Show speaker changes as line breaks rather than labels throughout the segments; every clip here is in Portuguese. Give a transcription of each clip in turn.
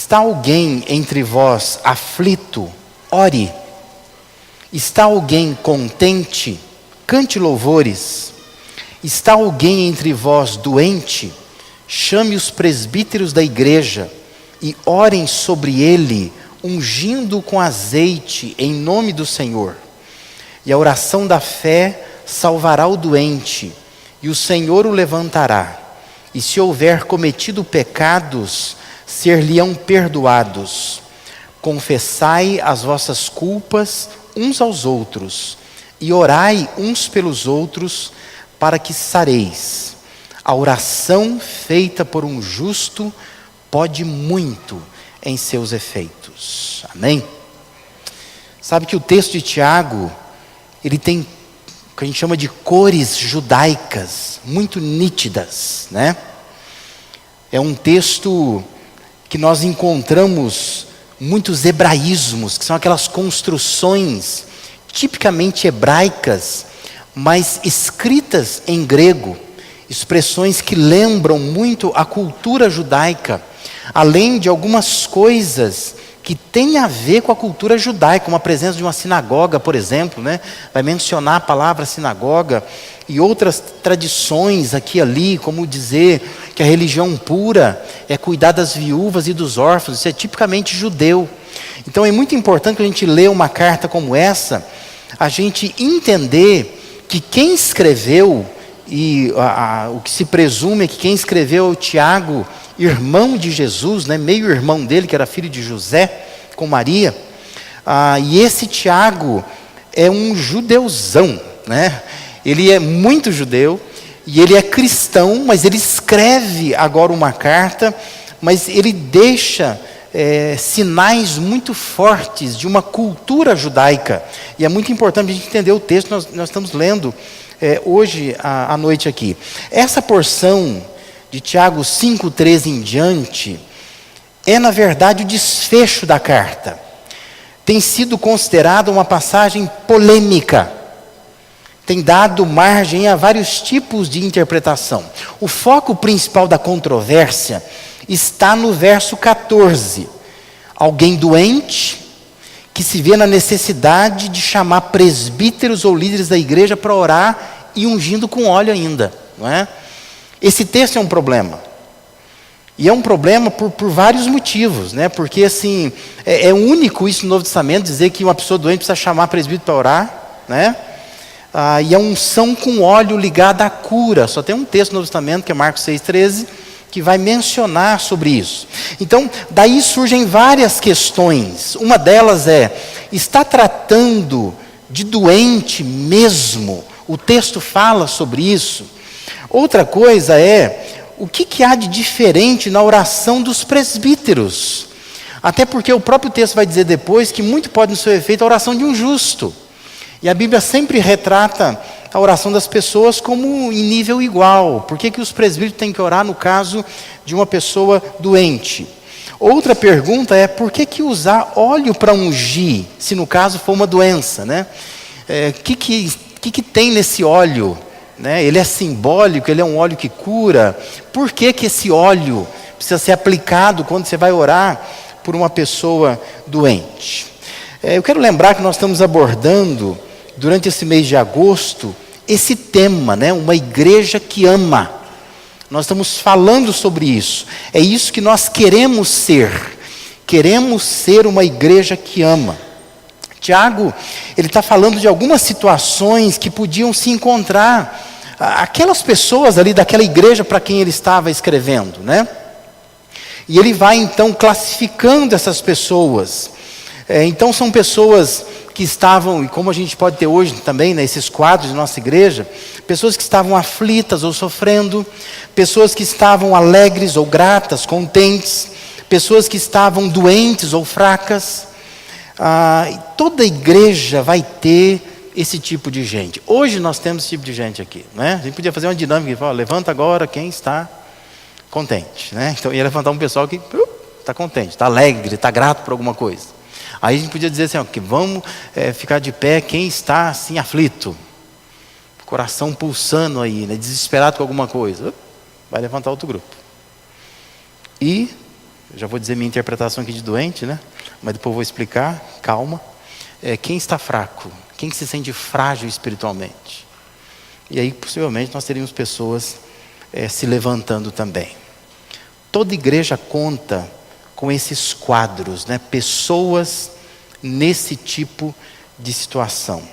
Está alguém entre vós aflito? Ore. Está alguém contente? Cante louvores. Está alguém entre vós doente? Chame os presbíteros da igreja e orem sobre ele, ungindo com azeite em nome do Senhor. E a oração da fé salvará o doente, e o Senhor o levantará. E se houver cometido pecados, ser-lhe-ão perdoados. Confessai as vossas culpas uns aos outros, e orai uns pelos outros, para que sareis. A oração feita por um justo pode muito em seus efeitos. Amém? Sabe que o texto de Tiago, ele tem o que a gente chama de cores judaicas, muito nítidas, né? É um texto que nós encontramos muitos hebraísmos, que são aquelas construções tipicamente hebraicas, mas escritas em grego, expressões que lembram muito a cultura judaica, além de algumas coisas que têm a ver com a cultura judaica, como a presença de uma sinagoga, por exemplo, né? Vai mencionar a palavra sinagoga, e outras tradições aqui e ali, como dizer que a religião pura é cuidar das viúvas e dos órfãos. Isso é tipicamente judeu. Então é muito importante que a gente lê uma carta como essa, a gente entender que quem escreveu, e o que se presume é que quem escreveu é o Tiago, irmão de Jesus, né, meio irmão dele, que era filho de José, com Maria. E esse Tiago é um judeuzão, né? Ele é muito judeu, e ele é cristão, mas ele escreve agora uma carta, mas ele deixa sinais muito fortes de uma cultura judaica. E é muito importante a gente entender o texto que nós estamos lendo hoje à noite aqui. Essa porção de Tiago 5,13 em diante, é na verdade o desfecho da carta. Tem sido considerada uma passagem polêmica. Tem dado margem a vários tipos de interpretação. O foco principal da controvérsia está no verso 14. Alguém doente, que se vê na necessidade de chamar presbíteros ou líderes da igreja para orar e ungindo com óleo ainda, não é? Esse texto é um problema. E é um problema por vários motivos, né? Porque assim, é único isso no Novo Testamento, dizer que uma pessoa doente precisa chamar presbítero para orar, né? E a unção com óleo ligada à cura. Só tem um texto no Novo Testamento, que é Marcos 6,13, que vai mencionar sobre isso. Então, daí surgem várias questões. Uma delas está tratando de doente mesmo? O texto fala sobre isso. Outra coisa o que há de diferente na oração dos presbíteros? Até porque o próprio texto vai dizer depois que muito pode no seu efeito a oração de um justo. E a Bíblia sempre retrata a oração das pessoas como em nível igual. Por que os presbíteros têm que orar no caso de uma pessoa doente? Outra pergunta por que usar óleo para ungir, se no caso for uma doença, né? Que tem nesse óleo? Né? Ele é simbólico, ele é um óleo que cura. Por que esse óleo precisa ser aplicado quando você vai orar por uma pessoa doente? Eu quero lembrar que nós estamos abordando, durante esse mês de agosto, esse tema, né? Uma igreja que ama. Nós estamos falando sobre isso. É isso que nós queremos ser. Queremos ser uma igreja que ama. Tiago, ele está falando de algumas situações que podiam se encontrar aquelas pessoas ali daquela igreja para quem ele estava escrevendo, né? E ele vai então classificando essas pessoas. Então são pessoas que estavam, e como a gente pode ter hoje também, né, esses quadros de nossa igreja, pessoas que estavam aflitas ou sofrendo, pessoas que estavam alegres ou gratas, contentes, pessoas que estavam doentes ou fracas. Toda igreja vai ter esse tipo de gente. Hoje nós temos esse tipo de gente aqui, né? A gente podia fazer uma dinâmica e falar, levanta agora quem está contente, né? Então ia levantar um pessoal que está contente, está alegre, está grato por alguma coisa. Aí a gente podia dizer assim, que vamos ficar de pé quem está assim aflito, coração pulsando aí, né, desesperado com alguma coisa. Vai levantar outro grupo. E já vou dizer minha interpretação aqui de doente, né? Mas depois eu vou explicar, calma. Quem está fraco? Quem se sente frágil espiritualmente? E aí, possivelmente, nós teríamos pessoas se levantando também. Toda igreja conta com esses quadros, né? Pessoas nesse tipo de situação.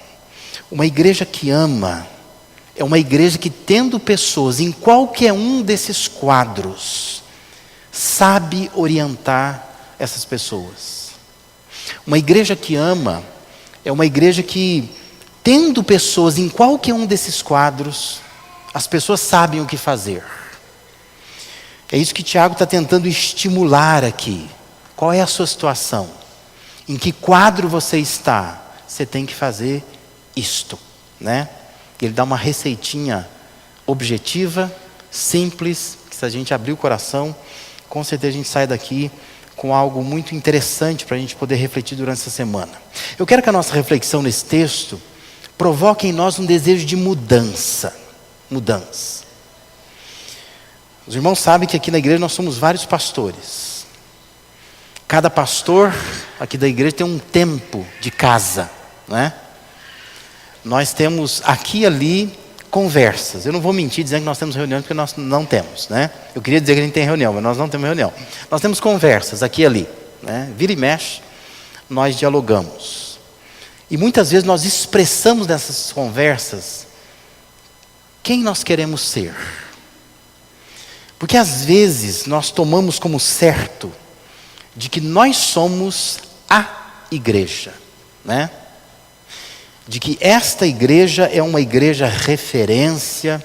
Uma igreja que ama é uma igreja que, tendo pessoas em qualquer um desses quadros, sabe orientar essas pessoas. Uma igreja que ama é uma igreja que, tendo pessoas em qualquer um desses quadros, as pessoas sabem o que fazer. É isso que Tiago está tentando estimular aqui. Qual é a sua situação? Em que quadro você está? Você tem que fazer isto, né? Ele dá uma receitinha objetiva, simples, que se a gente abrir o coração, com certeza a gente sai daqui com algo muito interessante para a gente poder refletir durante essa semana. Eu quero que a nossa reflexão nesse texto provoque em nós um desejo de mudança. Mudança. Os irmãos sabem que aqui na igreja nós somos vários pastores. Cada pastor aqui da igreja tem um tempo de casa, né? Nós temos aqui e ali conversas. Eu não vou mentir dizendo que nós temos reuniões, porque nós não temos, né? Eu queria dizer que a gente tem reunião, mas nós não temos reunião. Nós temos conversas aqui e ali, né? Vira e mexe, nós dialogamos. E muitas vezes nós expressamos nessas conversas quem nós queremos ser. Porque às vezes nós tomamos como certo de que nós somos a igreja, né? De que esta igreja é uma igreja referência,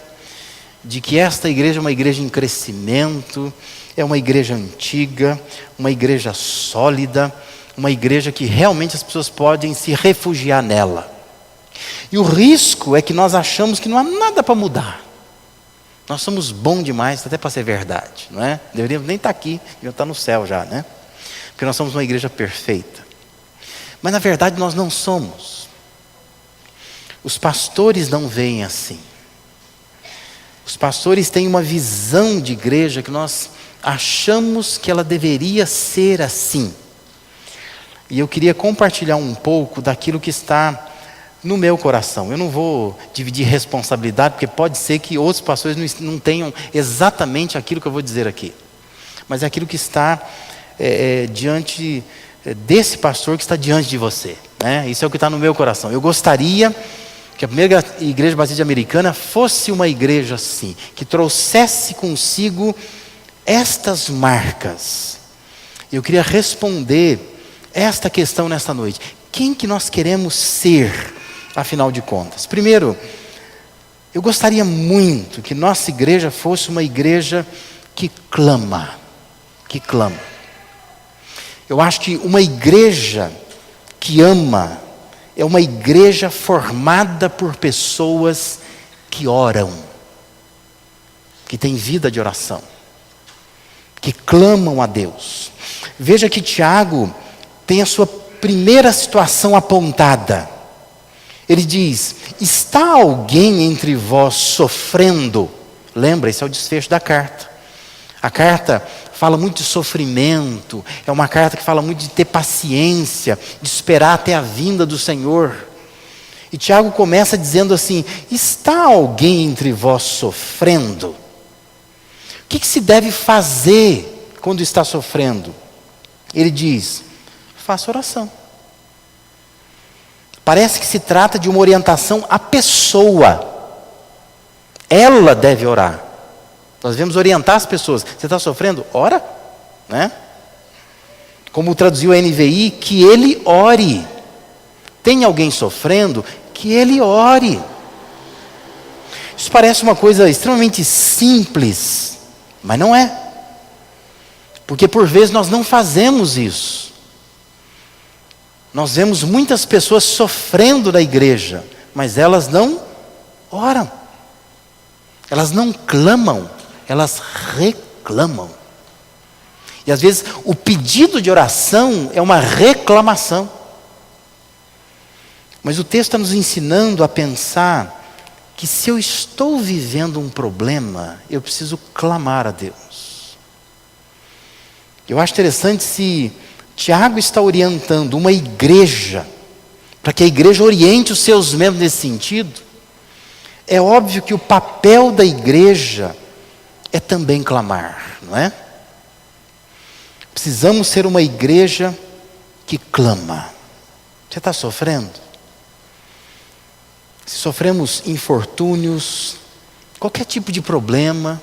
de que esta igreja é uma igreja em crescimento, é uma igreja antiga, uma igreja sólida, uma igreja que realmente as pessoas podem se refugiar nela. E o risco é que nós achamos que não há nada para mudar. Nós somos bons demais até para ser verdade, não é? Deveríamos nem estar aqui, deveríamos estar no céu já, né? Porque nós somos uma igreja perfeita. Mas na verdade nós não somos. Os pastores não veem assim. Os pastores têm uma visão de igreja que nós achamos que ela deveria ser assim. E eu queria compartilhar um pouco daquilo que está no meu coração. Eu não vou dividir responsabilidade, porque pode ser que outros pastores não tenham exatamente aquilo que eu vou dizer aqui. Mas é aquilo que está diante desse pastor que está diante de você, né? Isso é o que está no meu coração. Eu gostaria que a primeira igreja batista americana fosse uma igreja assim, que trouxesse consigo estas marcas. Eu queria responder esta questão nesta noite. Quem que nós queremos ser, afinal de contas? Primeiro, eu gostaria muito que nossa igreja fosse uma igreja que clama. Que clama. Eu acho que uma igreja que ama é uma igreja formada por pessoas que oram, que têm vida de oração, que clamam a Deus. Veja que Tiago tem a sua primeira situação apontada. Ele diz: está alguém entre vós sofrendo? Lembra, esse é o desfecho da carta. A carta fala muito de sofrimento, é uma carta que fala muito de ter paciência, de esperar até a vinda do Senhor. E Tiago começa dizendo assim: está alguém entre vós sofrendo? O que se deve fazer quando está sofrendo? Ele diz: faça oração. Parece que se trata de uma orientação à pessoa. Ela deve orar. Nós devemos orientar as pessoas. Você está sofrendo? Ora, né? Como traduziu a NVI, que ele ore. Tem alguém sofrendo? Que ele ore. Isso parece uma coisa extremamente simples, mas não é. Porque por vezes nós não fazemos isso. Nós vemos muitas pessoas sofrendo na igreja, mas elas não oram. Elas não clamam. Elas reclamam. E às vezes o pedido de oração é uma reclamação. Mas o texto está nos ensinando a pensar que se eu estou vivendo um problema, eu preciso clamar a Deus. Eu acho interessante se Tiago está orientando uma igreja, para que a igreja oriente os seus membros nesse sentido. É óbvio que o papel da igreja é também clamar, não é? Precisamos ser uma igreja que clama. Você está sofrendo? Se sofremos infortúnios, qualquer tipo de problema,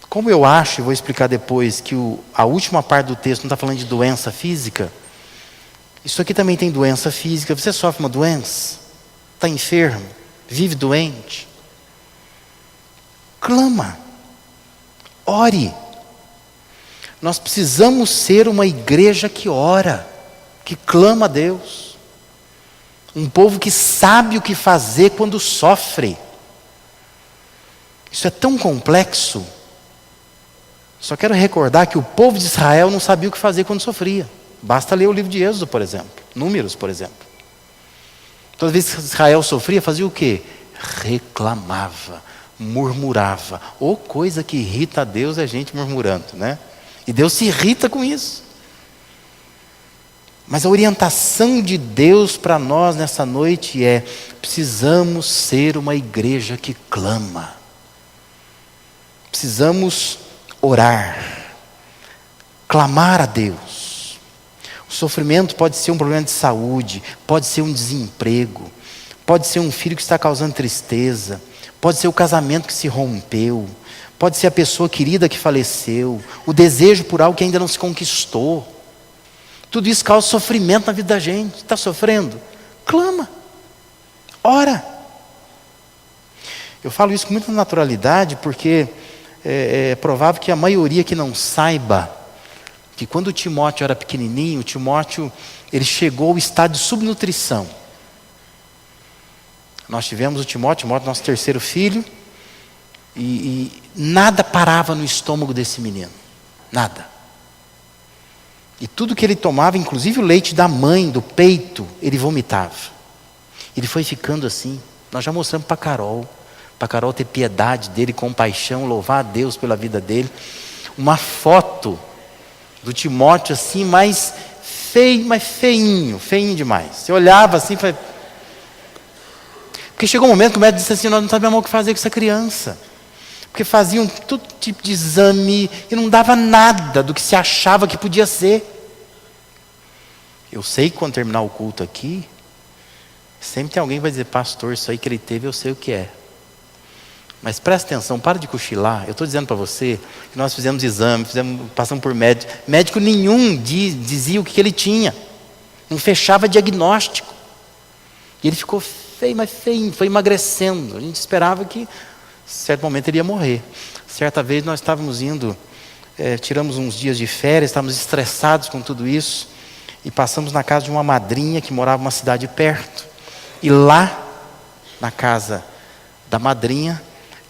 como eu acho, e vou explicar depois, que a última parte do texto não está falando de doença física, isso aqui também tem doença física. Você sofre uma doença? Está enfermo? Vive doente? Clama. Ore. Nós precisamos ser uma igreja que ora, que clama a Deus. Um povo que sabe o que fazer quando sofre. Isso é tão complexo. Só quero recordar que o povo de Israel não sabia o que fazer quando sofria. Basta ler o livro de Êxodo, por exemplo. Números, por exemplo. Toda vez que Israel sofria, fazia o quê? Reclamava, murmurava. Ou coisa que irrita a Deus é a gente murmurando, né? E Deus se irrita com isso. Mas a orientação de Deus para nós nessa noite é: precisamos ser uma igreja que clama. Precisamos orar, clamar a Deus. O sofrimento pode ser um problema de saúde, pode ser um desemprego, pode ser um filho que está causando tristeza, pode ser o casamento que se rompeu, pode ser a pessoa querida que faleceu, o desejo por algo que ainda não se conquistou. Tudo isso causa sofrimento na vida da gente. Está sofrendo? Clama, ora. Eu falo isso com muita naturalidade porque é provável que a maioria que não saiba que quando o Timóteo era pequenininho, o Timóteo ele chegou ao estado de subnutrição. Nós tivemos o Timóteo, nosso terceiro filho, e nada parava no estômago desse menino, nada. E tudo que ele tomava, inclusive o leite da mãe, do peito, ele vomitava. Ele foi ficando assim. Nós já mostramos para Carol ter piedade dele, compaixão, louvar a Deus pela vida dele. Uma foto do Timóteo assim, mais feio, mas feinho demais. Você olhava assim, foi... Porque chegou um momento que o médico disse assim: nós não sabemos o que fazer com essa criança. Porque faziam todo tipo de exame e não dava nada do que se achava que podia ser. Eu sei que quando terminar o culto aqui, sempre tem alguém que vai dizer: pastor, isso aí que ele teve, eu sei o que é. Mas presta atenção, para de cochilar. Eu estou dizendo para você que nós fizemos exame, passamos por médico. Médico nenhum dizia o que ele tinha. Não fechava diagnóstico. E ele ficou feio, mas feinho, foi emagrecendo. A gente esperava que, em certo momento, ele ia morrer. Certa vez nós estávamos indo, tiramos uns dias de férias, estávamos estressados com tudo isso. E passamos na casa de uma madrinha que morava numa cidade perto. E lá, na casa da madrinha,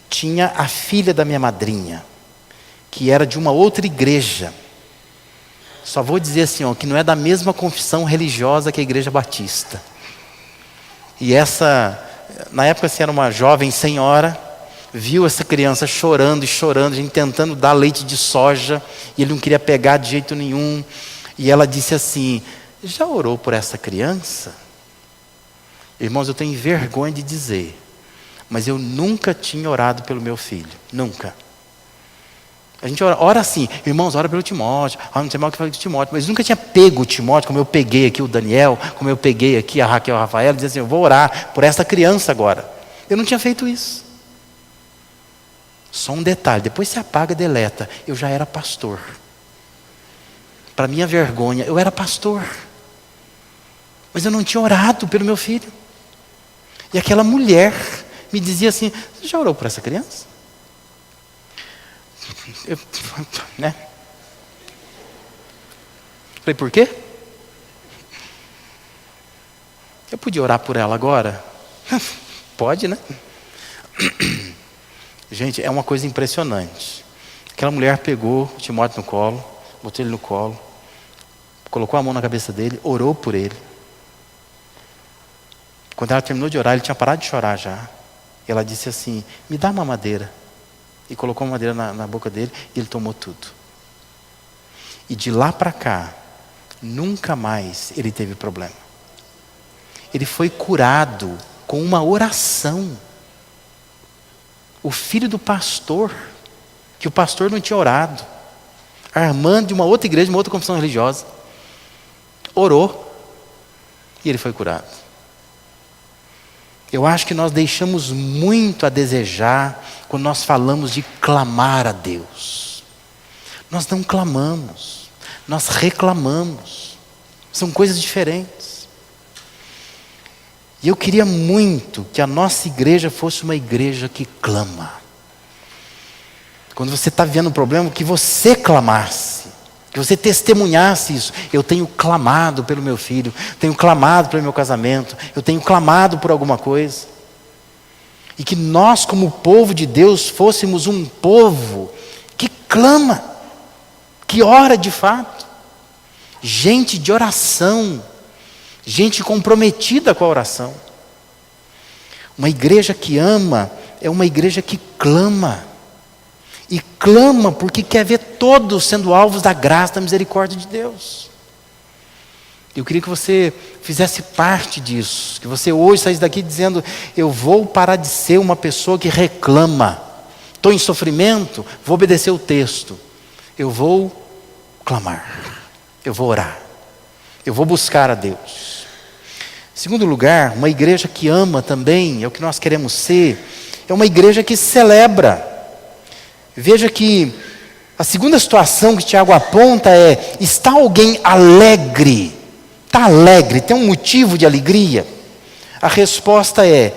tinha a filha da minha madrinha, que era de uma outra igreja. Só vou dizer assim, que não é da mesma confissão religiosa que a igreja batista. E essa, na época assim, era uma jovem senhora, viu essa criança chorando, a gente tentando dar leite de soja, e ele não queria pegar de jeito nenhum. E ela disse assim: já orou por essa criança? Irmãos, eu tenho vergonha de dizer, mas eu nunca tinha orado pelo meu filho. Nunca. A gente ora assim, irmãos, ora pelo Timóteo. Não sei mal o que falar de Timóteo, mas nunca tinha pego o Timóteo, como eu peguei aqui o Daniel, como eu peguei aqui a Raquel e o Rafael, e dizia assim: eu vou orar por essa criança agora. Eu não tinha feito isso. Só um detalhe, depois se apaga e deleta. Eu já era pastor. Para minha vergonha, eu era pastor. Mas eu não tinha orado pelo meu filho. E aquela mulher me dizia assim: você já orou por essa criança? Eu, né? Falei: por quê? Eu podia orar por ela agora? Pode, né? Gente, é uma coisa impressionante. Aquela mulher pegou o Timóteo no colo, botou ele no colo, colocou a mão na cabeça dele, orou por ele. Quando ela terminou de orar, ele tinha parado de chorar já. E ela disse assim: me dá uma madeira. E colocou uma madeira na boca dele e ele tomou tudo. E de lá para cá, nunca mais ele teve problema. Ele foi curado com uma oração. O filho do pastor, que o pastor não tinha orado, Armando de uma outra igreja, de uma outra confissão religiosa, orou e ele foi curado. Eu acho que nós deixamos muito a desejar quando nós falamos de clamar a Deus. Nós não clamamos, nós reclamamos. São coisas diferentes. E eu queria muito que a nossa igreja fosse uma igreja que clama. Quando você está vivendo um problema, que você clamasse, que você testemunhasse isso. Eu tenho clamado pelo meu filho, tenho clamado pelo meu casamento, eu tenho clamado por alguma coisa. E que nós, como povo de Deus, fôssemos um povo que clama, que ora de fato. Gente de oração, gente comprometida com a oração. Uma igreja que ama é uma igreja que clama. E clama porque quer ver todos sendo alvos da graça, da misericórdia de Deus. Eu queria que você fizesse parte disso. Que você hoje saísse daqui dizendo: eu vou parar de ser uma pessoa que reclama. Estou em sofrimento, vou obedecer o texto. Eu vou clamar. Eu vou orar. Eu vou buscar a Deus. Em segundo lugar, uma igreja que ama também, é o que nós queremos ser, é uma igreja que celebra. Veja que a segunda situação que Tiago aponta é: está alguém alegre? Está alegre? Tem um motivo de alegria? A resposta é: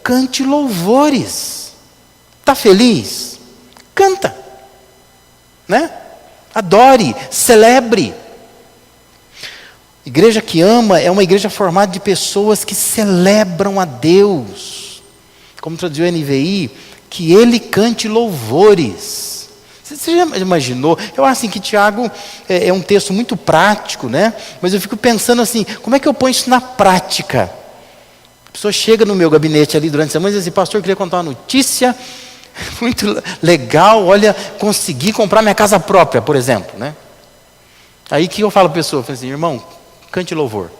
cante louvores. Está feliz? Canta. Né? Adore, celebre. Igreja que ama é uma igreja formada de pessoas que celebram a Deus. Como traduziu a NVI, que ele cante louvores. Você já imaginou? Eu acho assim que Tiago é um texto muito prático, né? Mas eu fico pensando assim, como é que eu ponho isso na prática? A pessoa chega no meu gabinete ali durante a semana e diz assim: pastor, eu queria contar uma notícia muito legal, olha, consegui comprar minha casa própria, por exemplo, né? Aí que eu falo para a pessoa, eu falo assim: irmão, cante louvor.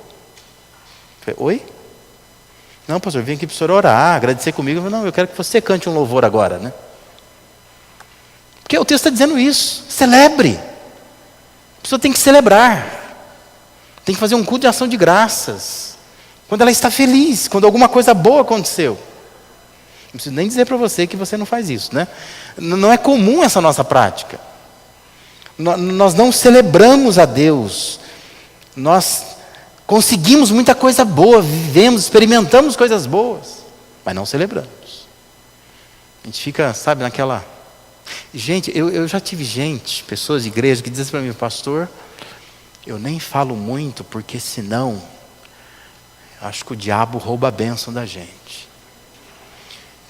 Eu falei: oi? Não, pastor, vem aqui para o senhor orar, agradecer comigo. Eu falei: não, eu quero que você cante um louvor agora, né? Porque o texto está dizendo isso, celebre. A pessoa tem que celebrar, tem que fazer um culto de ação de graças, quando ela está feliz, quando alguma coisa boa aconteceu. Não preciso nem dizer para você que você não faz isso, né? Não é comum essa nossa prática. Nós não celebramos a Deus, nós conseguimos muita coisa boa, vivemos, experimentamos coisas boas, mas não celebramos. A gente fica, sabe, naquela... Gente, eu já tive pessoas de igreja que dizem para mim: pastor, eu nem falo muito, porque senão acho que o diabo rouba a bênção da gente.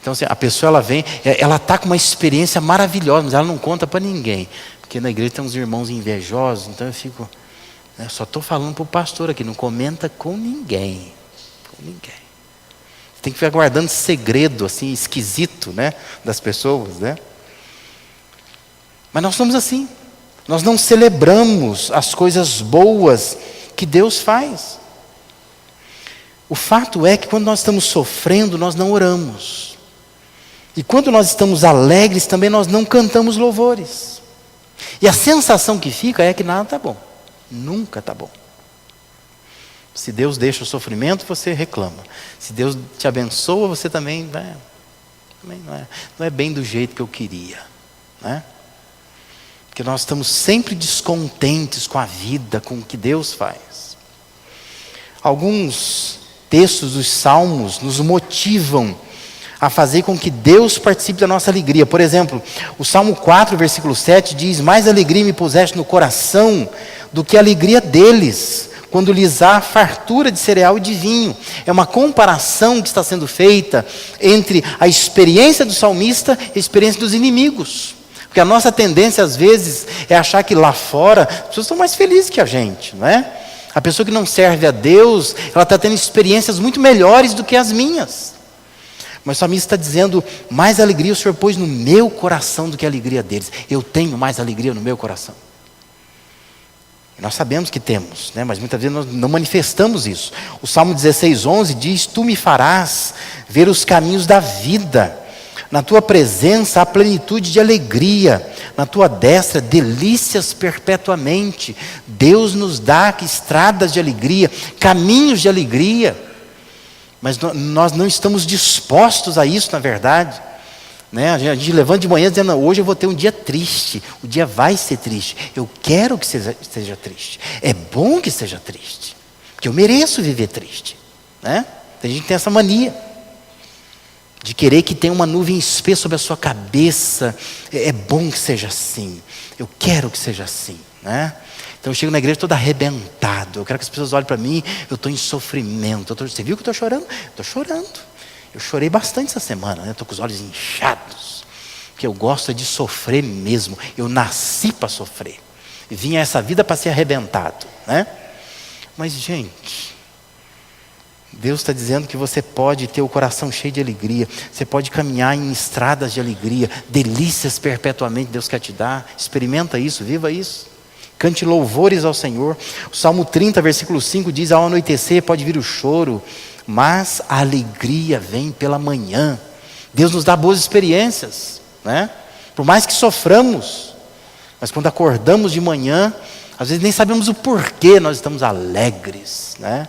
Então assim, a pessoa ela vem, ela está com uma experiência maravilhosa, mas ela não conta para ninguém, porque na igreja tem uns irmãos invejosos. Então eu fico, só estou falando para o pastor aqui, não comenta com ninguém. Com ninguém. Tem que ficar guardando segredo assim, esquisito, né, das pessoas, né? Mas nós somos assim. Nós não celebramos as coisas boas que Deus faz. O fato é que quando nós estamos sofrendo, nós não oramos. E quando nós estamos alegres, também nós não cantamos louvores. E a sensação que fica é que nada está bom. Nunca está bom. Se Deus deixa o sofrimento, você reclama. Se Deus te abençoa, você também, não é bem do jeito que eu queria, né? Porque nós estamos sempre descontentes com a vida, com o que Deus faz. Alguns textos dos Salmos nos motivam a fazer com que Deus participe da nossa alegria. Por exemplo, o Salmo 4, versículo 7 diz: mais alegria me puseste no coração do que a alegria deles, quando lhes há fartura de cereal e de vinho. É uma comparação que está sendo feita entre a experiência do salmista e a experiência dos inimigos. Porque a nossa tendência, às vezes, é achar que lá fora as pessoas estão mais felizes que a gente, não é? A pessoa que não serve a Deus, ela está tendo experiências muito melhores do que as minhas. Mas o salmista está dizendo: mais alegria o Senhor pôs no meu coração do que a alegria deles. Eu tenho mais alegria no meu coração. Nós sabemos que temos, né? Mas muitas vezes nós não manifestamos isso. O Salmo 16:11 diz: tu me farás ver os caminhos da vida. Na tua presença há plenitude de alegria. Na tua destra, delícias perpetuamente. Deus nos dá estradas de alegria, caminhos de alegria. Mas nós não estamos dispostos a isso, na verdade. Né? A gente levanta de manhã dizendo: hoje eu vou ter um dia triste. O dia vai ser triste. Eu quero que seja triste. É bom que seja triste, porque eu mereço viver triste, né? A gente tem essa mania de querer que tenha uma nuvem espessa sobre a sua cabeça. É bom que seja assim. Eu quero que seja assim, né? Então eu chego na igreja todo arrebentado. Eu quero que as pessoas olhem para mim. Eu estou em sofrimento. Você viu que eu estou chorando? Estou chorando. Eu chorei bastante essa semana, né? Estou com os olhos inchados. Porque eu gosto de sofrer mesmo. Eu nasci para sofrer. E vim a essa vida para ser arrebentado, né? Mas, gente, Deus está dizendo que você pode ter o coração cheio de alegria. Você pode caminhar em estradas de alegria. Delícias perpetuamente Deus quer te dar. Experimenta isso, viva isso. Cante louvores ao Senhor. O Salmo 30, versículo 5 diz: ao anoitecer pode vir o choro, mas a alegria vem pela manhã. Deus nos dá boas experiências, né? Por mais que soframos, mas quando acordamos de manhã, às vezes nem sabemos o porquê nós estamos alegres, né?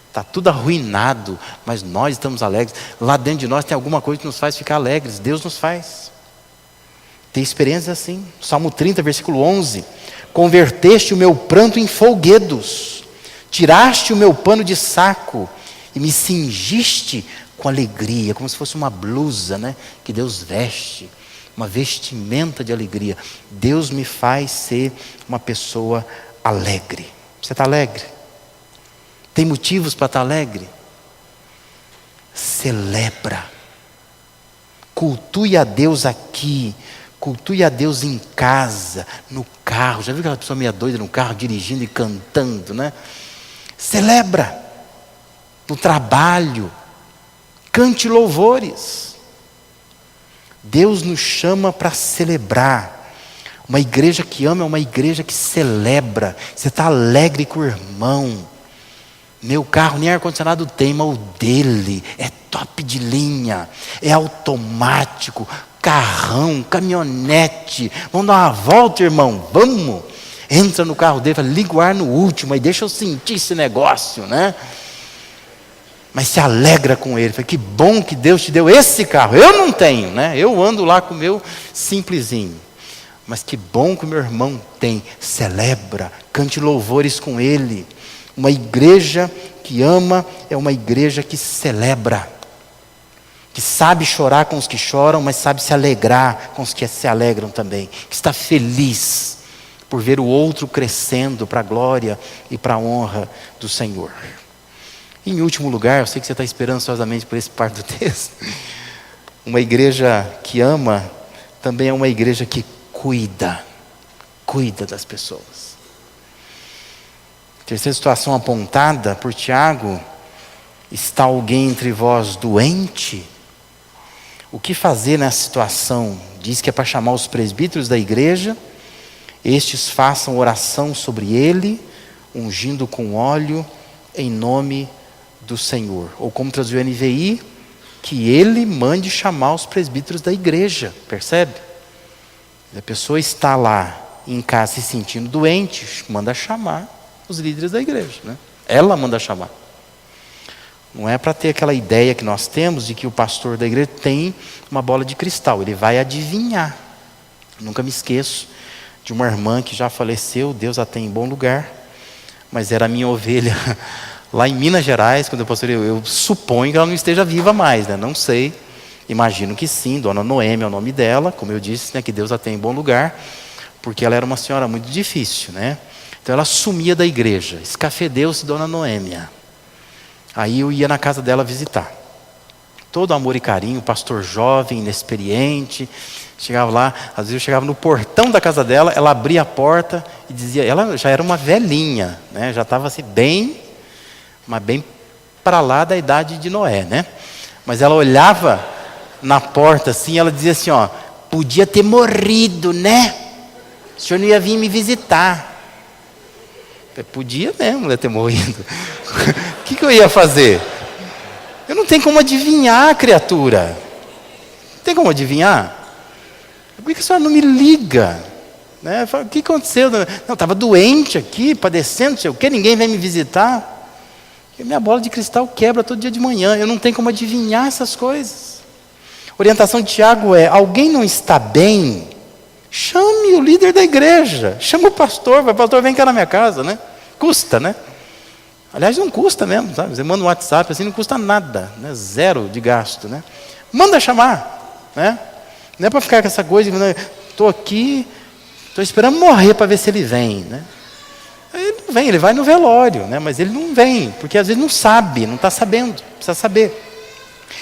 Está tudo arruinado, mas nós estamos alegres. Lá dentro de nós tem alguma coisa que nos faz ficar alegres. Deus nos faz. Tem experiências assim. Salmo 30, versículo 11: converteste o meu pranto em folguedos, tiraste o meu pano de saco e me cingiste com alegria, como se fosse uma blusa, né, que Deus veste, uma vestimenta de alegria. Deus me faz ser uma pessoa alegre. Você está alegre? Tem motivos para estar alegre? Celebra. Cultue a Deus aqui. Cultue a Deus em casa, no carro. Já viu aquela pessoa meio doida no carro, dirigindo e cantando, né? Celebra. No trabalho. Cante louvores. Deus nos chama para celebrar. Uma igreja que ama é uma igreja que celebra. Você está alegre com o irmão. Meu carro nem ar-condicionado tem, mas o dele é top de linha. É automático. Carrão, caminhonete. Vamos dar uma volta, irmão? Vamos. Entra no carro dele, fala: liga o ar no último, aí deixa eu sentir esse negócio, né? Mas se alegra com ele. Fala: que bom que Deus te deu esse carro. Eu não tenho, né? Eu ando lá com o meu simplesinho. Mas que bom que o meu irmão tem. Celebra, cante louvores com ele. Uma igreja que ama é uma igreja que celebra. Que sabe chorar com os que choram, mas sabe se alegrar com os que se alegram também. Que está feliz por ver o outro crescendo para a glória e para a honra do Senhor. E em último lugar, eu sei que você está esperando ansiosamente por esse parte do texto. Uma igreja que ama também é uma igreja que cuida das pessoas. Terceira situação apontada por Tiago: está alguém entre vós doente? O que fazer nessa situação? Diz que é para chamar os presbíteros da igreja, estes façam oração sobre ele, ungindo com óleo em nome do Senhor. Ou como traduziu a NVI, que ele mande chamar os presbíteros da igreja. Percebe? A pessoa está lá em casa se sentindo doente, manda chamar os líderes da igreja, né? Ela manda chamar. Não é para ter aquela ideia que nós temos de que o pastor da igreja tem uma bola de cristal. Ele vai adivinhar. Nunca me esqueço de uma irmã que já faleceu, Deus a tem em bom lugar, mas era a minha ovelha lá em Minas Gerais, quando eu pastorei. Eu suponho que ela não esteja viva mais, né? Não sei. Imagino que sim. Dona Noemi é o nome dela, como eu disse, né, que Deus a tem em bom lugar, porque ela era uma senhora muito difícil, né? Então ela sumia da igreja. Escafedeu-se Dona Noêmia. Aí eu ia na casa dela visitar. Todo amor e carinho, pastor jovem, inexperiente. Chegava lá, às vezes eu chegava no portão da casa dela, ela abria a porta e dizia, ela já era uma velhinha, né? Já estava assim mas bem para lá da idade de Noé, né? Mas ela olhava na porta assim, ela dizia assim, ó: podia ter morrido, né? O senhor não ia vir me visitar. Podia mesmo ter morrido. O que eu ia fazer? Eu não tenho como adivinhar, criatura. Não tem como adivinhar? Por que a senhora não me liga? Né? Falo, o que aconteceu? Não, estava doente aqui, padecendo, não sei o quê, ninguém vem me visitar. E minha bola de cristal quebra todo dia de manhã. Eu não tenho como adivinhar essas coisas. A orientação de Tiago é: alguém não está bem? Chame o líder da igreja. Chama o pastor. Pastor, vem cá na minha casa, né? Custa, né? Aliás, não custa mesmo, sabe? Você manda um WhatsApp assim, não custa nada, né? Zero de gasto, né? Manda chamar, né? Não é para ficar com essa coisa, estou aqui, estou esperando morrer para ver se ele vem, né? Ele não vem, ele vai no velório, né? Mas ele não vem, porque às vezes não sabe, não está sabendo, precisa saber.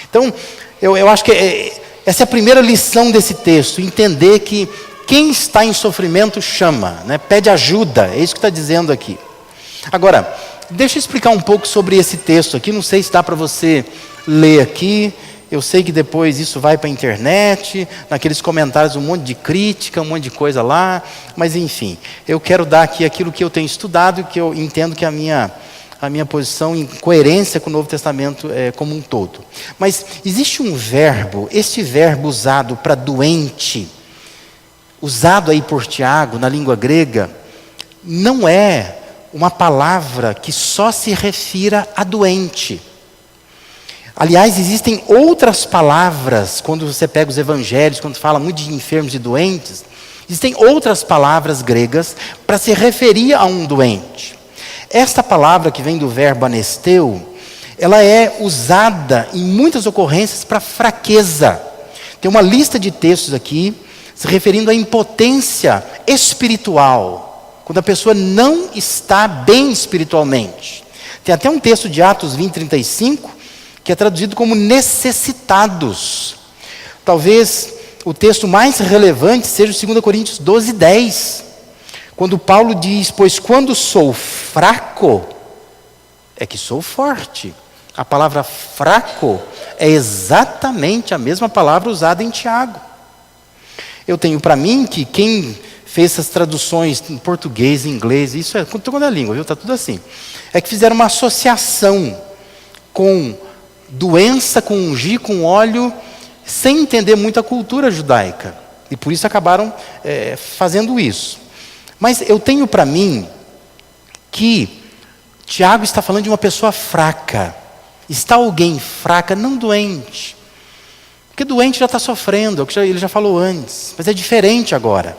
Então, eu acho que essa é a primeira lição desse texto, entender que quem está em sofrimento chama, né? Pede ajuda, é isso que está dizendo aqui. Agora, deixa eu explicar um pouco sobre esse texto aqui, não sei se dá para você ler aqui. Eu sei que depois isso vai para a internet, naqueles comentários um monte de crítica, um monte de coisa lá, mas enfim, eu quero dar aqui aquilo que eu tenho estudado, que eu entendo que a minha posição em coerência com o Novo Testamento como um todo. Mas existe um verbo, este verbo usado para doente, usado aí por Tiago na língua grega, não é uma palavra que só se refira a doente. Aliás, existem outras palavras, quando você pega os evangelhos, quando fala muito de enfermos e doentes, existem outras palavras gregas para se referir a um doente. Esta palavra que vem do verbo anesteu, ela é usada em muitas ocorrências para fraqueza. Tem uma lista de textos aqui, se referindo à impotência espiritual, quando a pessoa não está bem espiritualmente. Tem até um texto de Atos 20:35, que é traduzido como necessitados. Talvez o texto mais relevante seja o 2 Coríntios 12:10, quando Paulo diz: pois quando sou fraco, é que sou forte. A palavra fraco é exatamente a mesma palavra usada em Tiago. Eu tenho para mim que quem fez essas traduções em português, em inglês, isso é toda a língua, viu? Está tudo assim. É que fizeram uma associação com doença, com ungir, com óleo, sem entender muito a cultura judaica. E por isso acabaram fazendo isso. Mas eu tenho para mim que Tiago está falando de uma pessoa fraca. Está alguém fraca, não doente. Porque doente já está sofrendo, é o que ele já falou antes. Mas é diferente agora.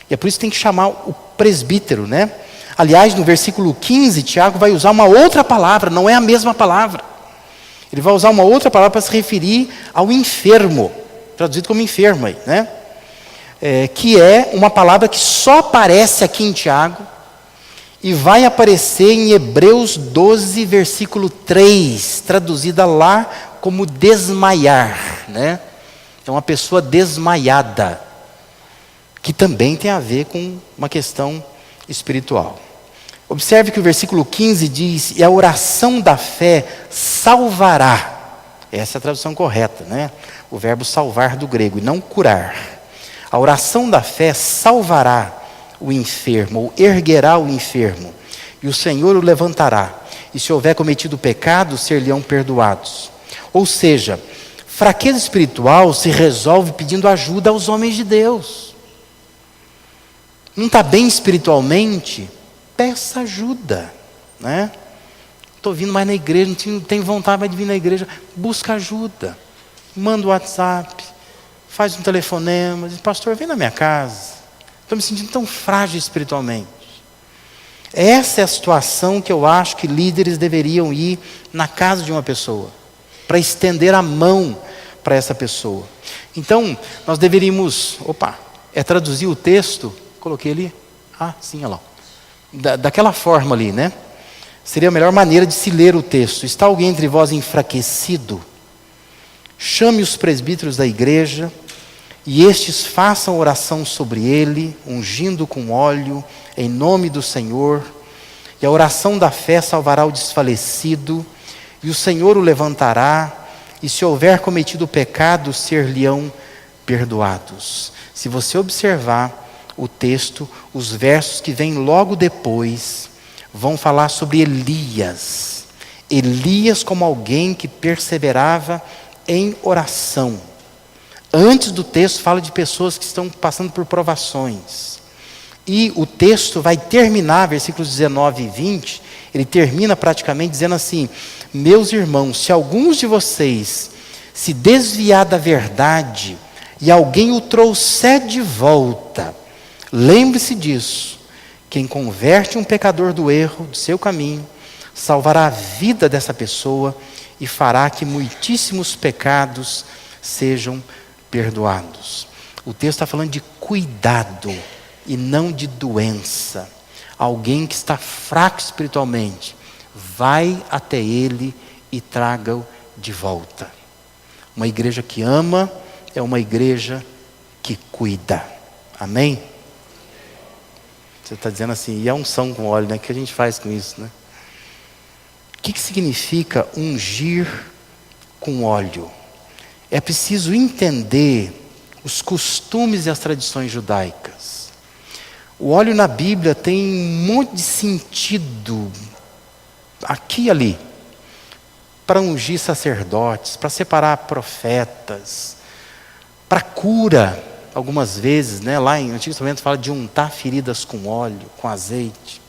E é por isso que tem que chamar o presbítero, né? Aliás, no versículo 15, Tiago vai usar uma outra palavra, não é a mesma palavra. Ele vai usar uma outra palavra para se referir ao enfermo, traduzido como enfermo aí, né? Que é uma palavra que só aparece aqui em Tiago e vai aparecer em Hebreus 12, versículo 3, traduzida lá como desmaiar, né? É uma pessoa desmaiada, que também tem a ver com uma questão espiritual. Observe que o versículo 15 diz: e a oração da fé salvará. Essa é a tradução correta, né? O verbo salvar do grego, e não curar. A oração da fé salvará o enfermo, ou erguerá o enfermo, e o Senhor o levantará. E se houver cometido pecado, ser-lhe-ão perdoados. Ou seja, fraqueza espiritual se resolve pedindo ajuda aos homens de Deus. Não está bem espiritualmente? Peça ajuda, né? Estou vindo mais na igreja, não tenho vontade mais de vir na igreja. Busca ajuda. Manda um WhatsApp, faz um telefonema, diz: pastor, vem na minha casa. Estou me sentindo tão frágil espiritualmente. Essa é a situação que eu acho que líderes deveriam ir na casa de uma pessoa, para estender a mão para essa pessoa. Então, nós deveríamos, traduzir o texto, coloquei ali, sim, olha lá. Daquela forma ali, né? Seria a melhor maneira de se ler o texto. Está alguém entre vós enfraquecido? Chame os presbíteros da igreja, e estes façam oração sobre ele, ungindo com óleo, em nome do Senhor. E a oração da fé salvará o desfalecido, e o Senhor o levantará, e se houver cometido pecado, ser-lhe-ão perdoados. Se você observar o texto, os versos que vêm logo depois, vão falar sobre Elias. Elias como alguém que perseverava em oração. Antes do texto fala de pessoas que estão passando por provações. E o texto vai terminar, versículos 19 e 20, ele termina praticamente dizendo assim: meus irmãos, se alguns de vocês se desviar da verdade e alguém o trouxer de volta, lembre-se disso, quem converte um pecador do erro, do seu caminho, salvará a vida dessa pessoa e fará que muitíssimos pecados sejam perdoados. O texto está falando de cuidado e não de doença. Alguém que está fraco espiritualmente, vai até ele e traga-o de volta. Uma igreja que ama é uma igreja que cuida. Amém? Você está dizendo assim, e a unção com óleo, né? O que a gente faz com isso, né? O que significa ungir com óleo? É preciso entender os costumes e as tradições judaicas. O óleo na Bíblia tem um monte de sentido, aqui e ali, para ungir sacerdotes, para separar profetas, para cura, algumas vezes, né? Lá em Antigo Testamento fala de untar feridas com óleo, com azeite.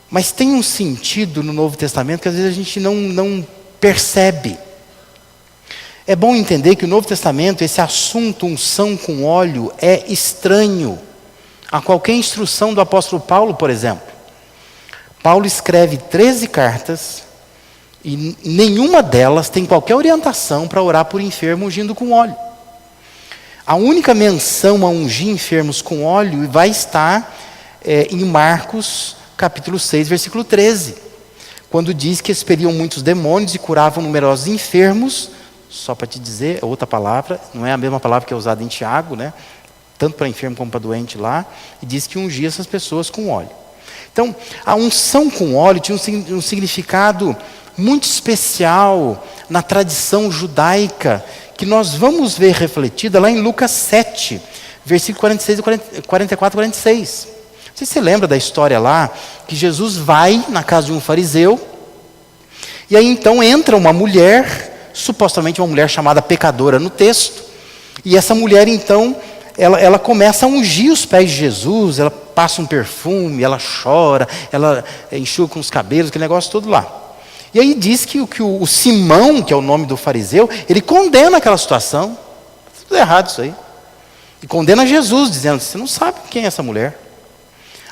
Mas tem um sentido no Novo Testamento que às vezes a gente não percebe. É bom entender que o Novo Testamento, esse assunto unção com óleo, é estranho a qualquer instrução do apóstolo Paulo, por exemplo. Paulo escreve 13 cartas e nenhuma delas tem qualquer orientação para orar por enfermo ungindo com óleo. A única menção a ungir enfermos com óleo vai estar em Marcos capítulo 6, versículo 13, quando diz que expeliam muitos demônios e curavam numerosos enfermos. Só para te dizer, é outra palavra, não é a mesma palavra que é usada em Tiago, né? Tanto para enfermo como para doente lá, e diz que ungia essas pessoas com óleo. Então, a unção com óleo tinha um significado muito especial na tradição judaica, que nós vamos ver refletida lá em Lucas 7, versículo 46 e 44 e 46. Não sei se você lembra da história lá, que Jesus vai na casa de um fariseu, e aí então entra uma mulher, supostamente uma mulher chamada pecadora no texto, e essa mulher então, ela começa a ungir os pés de Jesus, ela passa um perfume, ela chora, ela enxuga com os cabelos, aquele negócio todo lá. E aí diz que o Simão, que é o nome do fariseu, ele condena aquela situação. Tudo errado isso aí. E condena Jesus, dizendo: você não sabe quem é essa mulher.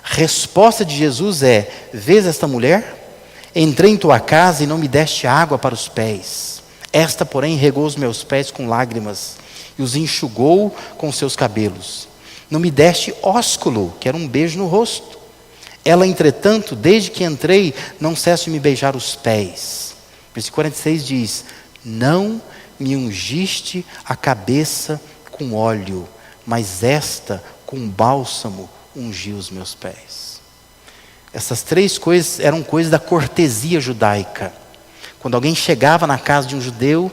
A resposta de Jesus é: vês esta mulher? Entrei em tua casa e não me deste água para os pés. Esta, porém, regou os meus pés com lágrimas e os enxugou com seus cabelos. Não me deste ósculo, que era um beijo no rosto. Ela, entretanto, desde que entrei, não cessa de me beijar os pés. Versículo 46 diz: não me ungiste a cabeça com óleo, mas esta com bálsamo ungiu os meus pés. Essas três coisas eram coisas da cortesia judaica. Quando alguém chegava na casa de um judeu,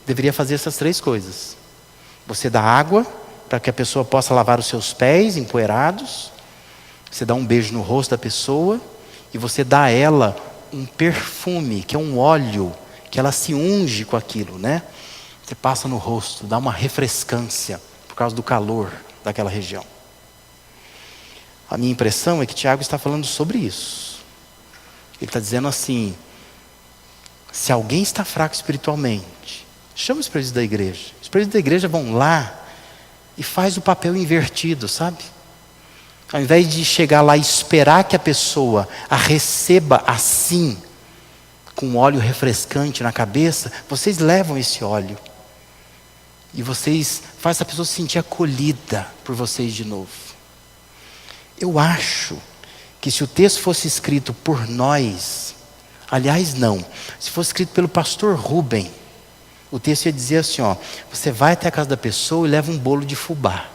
deveria fazer essas três coisas. Você dá água para que a pessoa possa lavar os seus pés empoeirados. Você dá um beijo no rosto da pessoa e você dá a ela um perfume, que é um óleo, que ela se unge com aquilo, né? Você passa no rosto, dá uma refrescância por causa do calor daquela região. A minha impressão é que Tiago está falando sobre isso. Ele está dizendo assim: se alguém está fraco espiritualmente, chama os presbíteros da igreja. Os presbíteros da igreja vão lá e faz o papel invertido, sabe? Ao invés de chegar lá e esperar que a pessoa a receba assim, com óleo refrescante na cabeça, vocês levam esse óleo. E vocês fazem essa pessoa se sentir acolhida por vocês de novo. Eu acho que se o texto fosse escrito por nós, aliás não, se fosse escrito pelo pastor Rubem, o texto ia dizer assim, ó: você vai até a casa da pessoa e leva um bolo de fubá.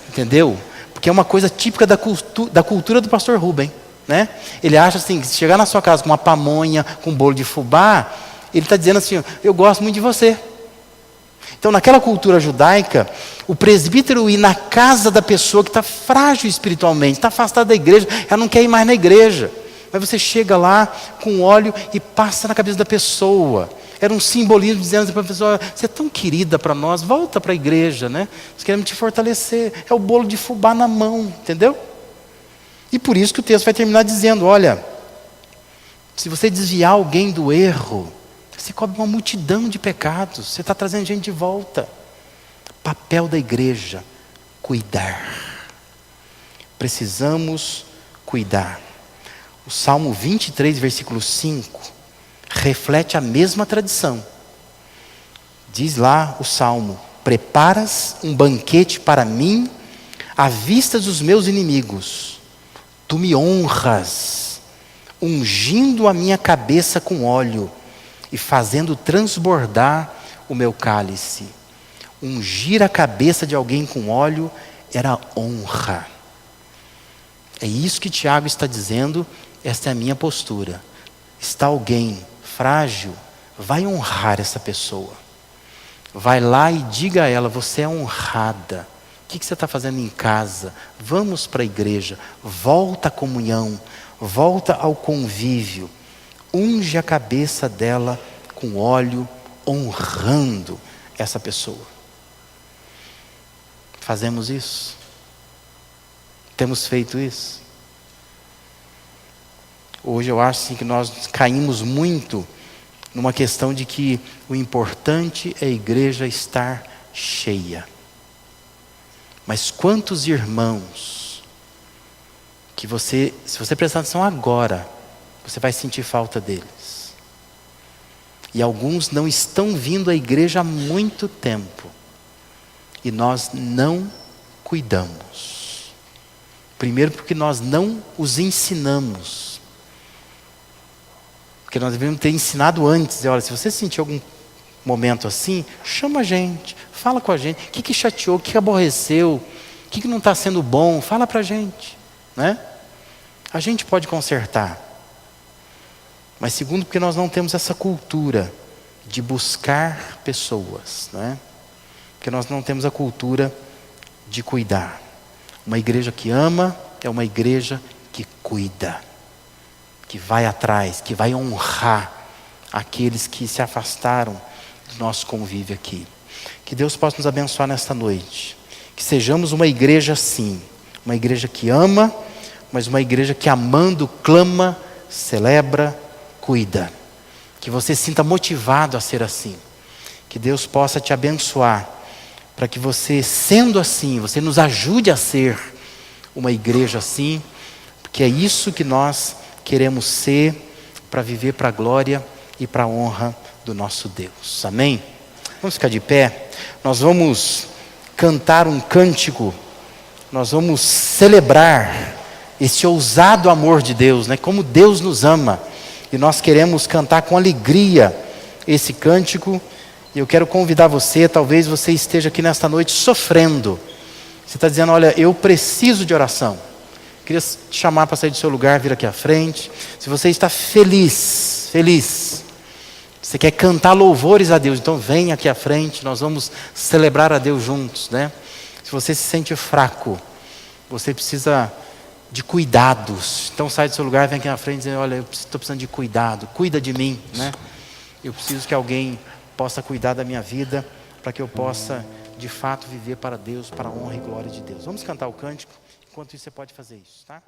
Entendeu? Porque é uma coisa típica da cultura do pastor Rubem, né? Ele acha assim, que se chegar na sua casa com uma pamonha, com um bolo de fubá, ele está dizendo assim: eu gosto muito de você. Então, naquela cultura judaica, o presbítero ir na casa da pessoa que está frágil espiritualmente, está afastada da igreja, ela não quer ir mais na igreja. Mas você chega lá com óleo e passa na cabeça da pessoa. Era um simbolismo dizendo para a pessoa: você é tão querida para nós, volta para a igreja, né? Nós queremos te fortalecer. É o bolo de fubá na mão, entendeu? E por isso que o texto vai terminar dizendo: olha, se você desviar alguém do erro, você cobre uma multidão de pecados, você está trazendo gente de volta. Papel da igreja: cuidar. Precisamos cuidar. O Salmo 23, versículo 5, reflete a mesma tradição. Diz lá o Salmo: preparas um banquete para mim, à vista dos meus inimigos. Tu me honras, ungindo a minha cabeça com óleo e fazendo transbordar o meu cálice. Ungir a cabeça de alguém com óleo era honra. É isso que Tiago está dizendo. Esta é a minha postura. Está alguém frágil, vai honrar essa pessoa. Vai lá e diga a ela: você é honrada. O que você está fazendo em casa? Vamos para a igreja. Volta à comunhão. Volta ao convívio. Unge a cabeça dela com óleo, honrando essa pessoa. Fazemos isso? Temos feito isso? Hoje eu acho assim, que nós caímos muito numa questão de que o importante é a igreja estar cheia. Mas quantos irmãos que você, se você prestar atenção agora, você vai sentir falta deles. E alguns não estão vindo à igreja há muito tempo. E nós não cuidamos. Primeiro porque nós não os ensinamos. Porque nós deveríamos ter ensinado antes. Olha, se você sentir algum momento assim, chama a gente, fala com a gente. O que chateou, o que aborreceu, o que não está sendo bom, fala para a gente. Né? A gente pode consertar. Mas segundo, porque nós não temos essa cultura de buscar pessoas. Né? Porque nós não temos a cultura de cuidar. Uma igreja que ama é uma igreja que cuida. Que vai atrás, que vai honrar aqueles que se afastaram do nosso convívio aqui. Que Deus possa nos abençoar nesta noite. Que sejamos uma igreja assim, uma igreja que ama, mas uma igreja que amando, clama, celebra, cuida. Que você se sinta motivado a ser assim. Que Deus possa te abençoar, para que você, sendo assim, você nos ajude a ser uma igreja assim, porque é isso que nós queremos ser, para viver para a glória e para a honra do nosso Deus. Amém? Vamos ficar de pé. Nós vamos cantar um cântico. Nós vamos celebrar esse ousado amor de Deus, né? Como Deus nos ama. E nós queremos cantar com alegria esse cântico. E eu quero convidar você, talvez você esteja aqui nesta noite sofrendo. Você está dizendo: olha, eu preciso de oração. Queria te chamar para sair do seu lugar, vir aqui à frente. Se você está feliz, você quer cantar louvores a Deus, então vem aqui à frente, nós vamos celebrar a Deus juntos, né? Se você se sente fraco, você precisa de cuidados, então sai do seu lugar, vem aqui à frente e diz: olha, eu estou precisando de cuidado, cuida de mim, né? Eu preciso que alguém possa cuidar da minha vida, para que eu possa de fato viver para Deus, para a honra e glória de Deus. Vamos cantar o cântico. Enquanto isso, você pode fazer isso, tá?